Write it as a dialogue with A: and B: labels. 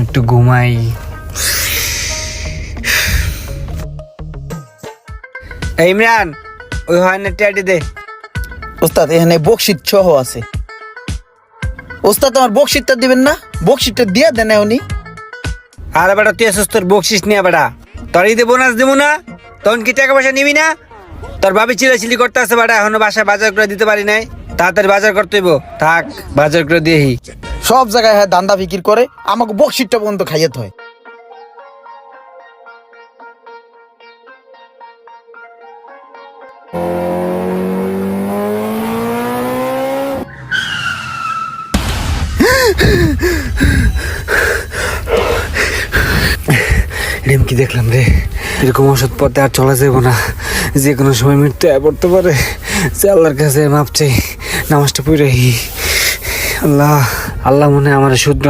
A: একটু ঘুমাই। ইমরান, ওই হয় না ট্যাডি দে।
B: ওস্তাদ এখানে বকশিট সহ আছে। ওস্তাদ আমার বকশিটটা দিবেন না? বকশিটটা দিয়ে দেন উনি।
A: আরে বেটা, তুই আসছিস তোর বকশিস নিয়ে বেটা। তোর ঈদে বোনাস দেবো না, তখন কি টাকা পয়সা নিবি না? তোর ভাবি চিলাচিলি করতে আসছে বেটা, এখনো বাসায় বাজার করে দিতে পারি নাই। তাড়াতাড়ি বাজার করতে হইব। থাক, বাজার করে দিয়েহি।
B: সব জায়গায় হ্যাঁ দান্দা ফিকির করে, আমাকে বকশিটটা পর্যন্ত খাইয়েতে হয়।
A: এরকম কি দেখলাম রে? এরকম ওষুধ পথে আর চলা যাবো না, যে কোনো সময় মৃত্যু পড়তে পারে। যে আল্লাহর কাছে মাপ চাই, নামাজটা পড়ে। আল্লাহ আল্লাহ মনে হয় আমার শুদ্ধ